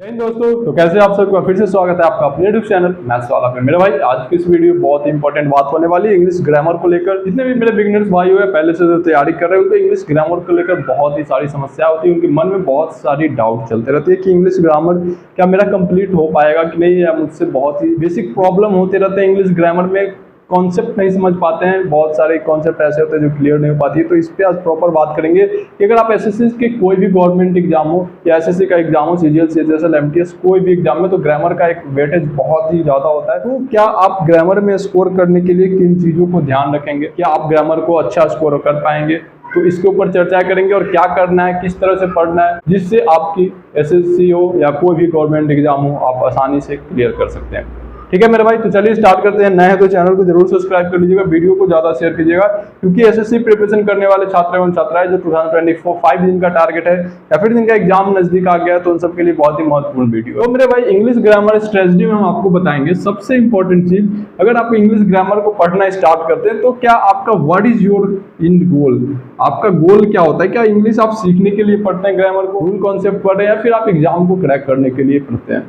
दोस्तों तो कैसे आप सबका फिर से स्वागत है आपका अपने यूट्यूब चैनल मैथ्स वाला पे। मेरे भाई आज की इस वीडियो बहुत इंपॉर्टेंट बात होने वाली है इंग्लिश ग्रामर को लेकर। जितने भी मेरे बिगिनर्स भाई हुए पहले से जो तैयारी कर रहे होते हैं इंग्लिश ग्रामर को लेकर बहुत ही सारी समस्या होती है, उनके मन में बहुत सारी डाउट चलते रहती है कि इंग्लिश ग्रामर क्या मेरा कंप्लीट हो पाएगा कि नहीं, या मुझसे बहुत ही बेसिक प्रॉब्लम होते रहते हैं इंग्लिश ग्रामर में, कॉन्सेप्ट नहीं समझ पाते हैं, बहुत सारे कॉन्सेप्ट ऐसे होते हैं जो क्लियर नहीं हो पाती है। तो इस पे आज प्रॉपर बात करेंगे कि अगर आप एसएससी के कोई भी गवर्नमेंट एग्जाम हो या एसएससी का एग्जाम हो, सीजीएल सीजीएल एमटीएस कोई भी एग्जाम में, तो ग्रामर का एक वेटेज बहुत ही ज्यादा होता है। तो क्या आप ग्रामर में स्कोर करने के लिए किन चीजों को ध्यान रखेंगे, क्या आप ग्रामर को अच्छा स्कोर कर पाएंगे, तो इसके ऊपर चर्चा करेंगे। और क्या करना है, किस तरह से पढ़ना है जिससे आपकी एसएससी हो या कोई भी गवर्नमेंट एग्जाम हो आप आसानी से क्लियर कर सकते हैं। ठीक है मेरे भाई, तो चलिए स्टार्ट करते हैं। नए हैं तो चैनल को जरूर सब्सक्राइब कर लीजिएगा, वीडियो को ज्यादा शेयर कीजिएगा, क्योंकि एसएससी प्रिपरेशन करने वाले छात्र एवं छात्राएं जो 2024 5 दिन का टारगेट है या फिर जिनका एग्जाम नजदीक आ गया, तो उन सबके लिए बहुत ही महत्वपूर्ण वीडियो। तो मेरे भाई इंग्लिश ग्रामर स्ट्रेटजी में हम आपको बताएंगे सबसे इंपॉर्टेंट चीज, अगर आप इंग्लिश ग्रामर को पढ़ना स्टार्ट करते हैं तो क्या आपका व्हाट इज योर इंड गोल, आपका गोल क्या होता है। क्या इंग्लिश आप सीखने के लिए पढ़ते हैं ग्रामर को, रूल कॉन्सेप्ट पढ़ रहे हैं, या फिर आप एग्जाम को क्रैक करने के लिए पढ़ते हैं।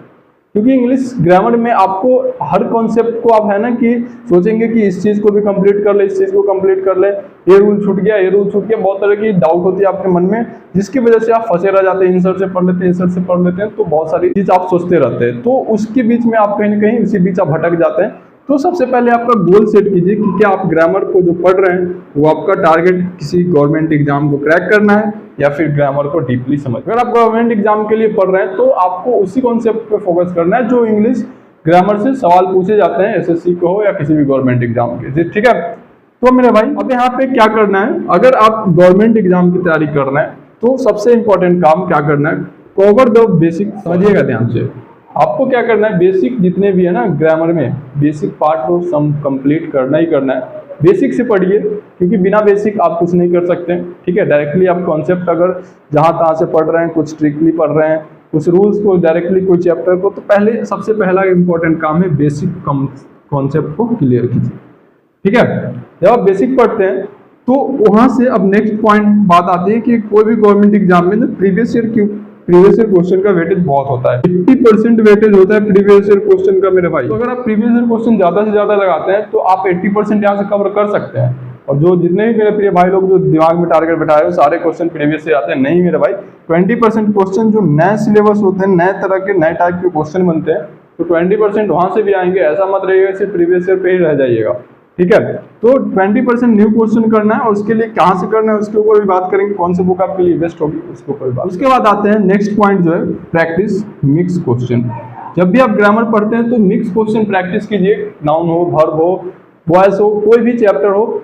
क्योंकि इंग्लिश ग्रामर में आपको हर कॉन्सेप्ट को आप है ना कि सोचेंगे कि इस चीज को भी कंप्लीट कर ले, इस चीज को कंप्लीट कर ले, ये रूल छूट गया, ये रूल छूट गया, बहुत तरह की डाउट होती है आपके मन में, जिसकी वजह से आप फंसे रह जाते हैं। इंसर्ट से पढ़ लेते हैं, इंसर्ट से पढ़ लेते हैं, तो बहुत सारी चीज आप सोचते रहते हैं, तो उसके बीच में आप कहीं ना कहीं उसी बीच आप भटक जाते हैं। तो सबसे पहले आपका गोल सेट कीजिए कि क्या आप ग्रामर को जो पढ़ रहे हैं वो आपका टारगेट किसी गवर्नमेंट एग्जाम को क्रैक करना है या फिर ग्रामर को डीपली समझ। अगर आप गवर्नमेंट एग्जाम के लिए पढ़ रहे हैं तो आपको उसी कॉन्सेप्ट पे फोकस करना है जो इंग्लिश ग्रामर से सवाल पूछे जाते हैं, एसएससी को हो या किसी भी गवर्नमेंट एग्जाम के। ठीक है, तो मेरे भाई अब यहाँ पे क्या करना है, अगर आप गवर्नमेंट एग्जाम की तैयारी कर रहे हैं तो सबसे इंपॉर्टेंट काम क्या करना है, कवर द बेसिक। समझिएगा ध्यान से, आपको क्या करना है, बेसिक जितने भी है ना ग्रामर में, बेसिक पार्ट को सम कंप्लीट करना ही करना है। बेसिक से पढ़िए, क्योंकि बिना बेसिक आप कुछ नहीं कर सकते। ठीक है, डायरेक्टली आप कॉन्सेप्ट अगर जहां तहां से पढ़ रहे हैं, कुछ स्ट्रिक्टली पढ़ रहे हैं, कुछ रूल्स को डायरेक्टली कोई चैप्टर को, तो पहले सबसे पहला इंपॉर्टेंट काम है बेसिक कॉन्सेप्ट को क्लियर कीजिए। ठीक है, जब आप बेसिक पढ़ते हैं तो वहां से अब नेक्स्ट पॉइंट बात आती है कि कोई भी गवर्नमेंट एग्जाम में प्रीवियस ईयर क्वेश्चन का वेटेज बहुत होता है, 80% वेटेज होता है प्रीवियस ईयर क्वेश्चन का मेरे भाई। तो अगर आप प्रीवियस ईयर क्वेश्चन ज्यादा से ज्यादा लगाते हैं तो आप 80% यहाँ से कवर कर सकते हैं। और जो जितने भी मेरे प्रिय भाई लोग जो दिमाग में टारगेट बैठाए हो सारे क्वेश्चन प्रीवियस से आते हैं, नहीं मेरे भाई, 20% क्वेश्चन जो नए सिलेबस होते हैं, नए तरह के नए टाइप के क्वेश्चन बनते हैं, तो 20% वहां से भी आएंगे। ऐसा मत रहिएगा सिर्फ प्रीवियस ईयर पे ही रह जाइएगा। ठीक है, तो 20% न्यू क्वेश्चन करना है, और उसके लिए कहाँ से करना है उसके ऊपर भी बात करेंगे, कौन सी बुक आपके लिए बेस्ट होगी उसके ऊपर भी बात। उसके बाद आते हैं नेक्स्ट पॉइंट जो है प्रैक्टिस मिक्स क्वेश्चन। जब भी आप ग्रामर पढ़ते हैं तो मिक्स क्वेश्चन प्रैक्टिस कीजिए, नाउन हो, वर्ब हो, वॉइस हो, कोई भी चैप्टर हो,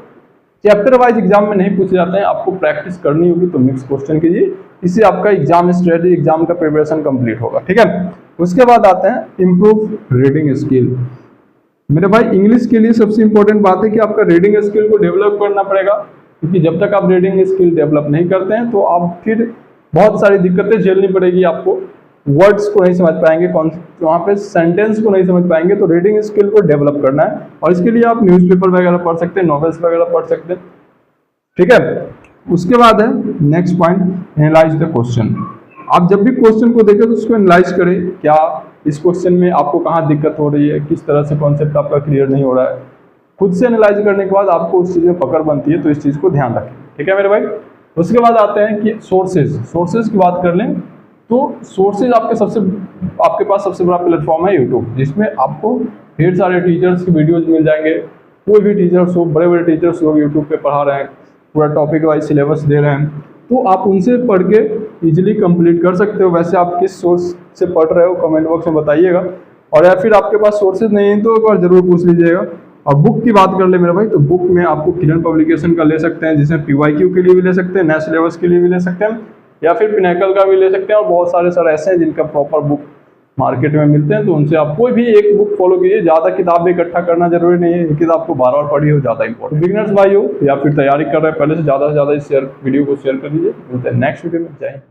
चैप्टर वाइज एग्जाम में नहीं पूछे जाते हैं, आपको प्रैक्टिस करनी होगी, तो मिक्स क्वेश्चन कीजिए, इससे आपका एग्जाम स्ट्रेटजी, एग्जाम का प्रिपरेशन कंप्लीट होगा। ठीक है, उसके बाद आते हैं इम्प्रूव रीडिंग स्किल। मेरे भाई इंग्लिश के लिए सबसे इंपॉर्टेंट बात है कि आपका रीडिंग स्किल को डेवलप करना पड़ेगा, क्योंकि जब तक आप रीडिंग स्किल डेवलप नहीं करते हैं तो आप फिर बहुत सारी दिक्कतें झेलनी पड़ेगी आपको। वर्ड्स को नहीं समझ पाएंगे, वहाँ पे सेंटेंस को नहीं समझ पाएंगे, तो रीडिंग स्किल को डेवलप करना है, और इसके लिए आप न्यूज़पेपर वगैरह पढ़ सकते हैं, नॉवेल्स वगैरह पढ़ सकते हैं। ठीक है, उसके बाद है next point, analyse the question. आप जब भी क्वेश्चन को देखें तो उसको एनालाइज करें, क्या इस क्वेश्चन में आपको कहाँ दिक्कत हो रही है, किस तरह से कॉन्सेप्ट आपका क्लियर नहीं हो रहा है। खुद से एनालाइज करने के बाद आपको उस चीज़ में पकड़ बनती है, तो इस चीज़ को ध्यान रखें। ठीक है मेरे भाई, उसके बाद आते हैं कि सोर्सेज की बात कर लें, तो सोर्सेज आपके पास सबसे बड़ा प्लेटफॉर्म है यूट्यूब, जिसमें आपको ढेर सारे टीचर्स की वीडियोज मिल जाएंगे। कोई भी टीचर्स हो, बड़े बड़े टीचर्स लोग यूट्यूब पे पढ़ा रहे हैं, पूरा टॉपिक वाइज सिलेबस दे रहे हैं, तो आप उनसे पढ़ के इजीली कंप्लीट कर सकते हो। वैसे आप किस सोर्स से पढ़ रहे हो कमेंट बॉक्स में बताइएगा, और या फिर आपके पास सोर्सेज नहीं है तो एक बार जरूर पूछ लीजिएगा। और बुक की बात कर ले मेरे भाई, तो बुक में आपको किरण पब्लिकेशन का ले सकते हैं, जिसमें PYQ के लिए भी ले सकते हैं, नए सिलेबस के लिए भी ले सकते हैं, या फिर पिनेकल का भी ले सकते हैं, और बहुत सारे ऐसे हैं जिनका प्रॉपर बुक मार्केट में मिलते हैं, तो उनसे आप कोई भी एक बुक फॉलो कीजिए। ज़्यादा किताब इकट्ठा करना जरूरी नहीं है, एक किताब को बार बार पढ़ी हो ज़्यादा इंपॉर्टेंट। बिगिनर्स भाई हो या फिर तैयारी कर रहे हैं, पहले से ज़्यादा इस वीडियो को शेयर कर लीजिए। मिलते हैं नेक्स्ट वीडियो में, जय हिंद।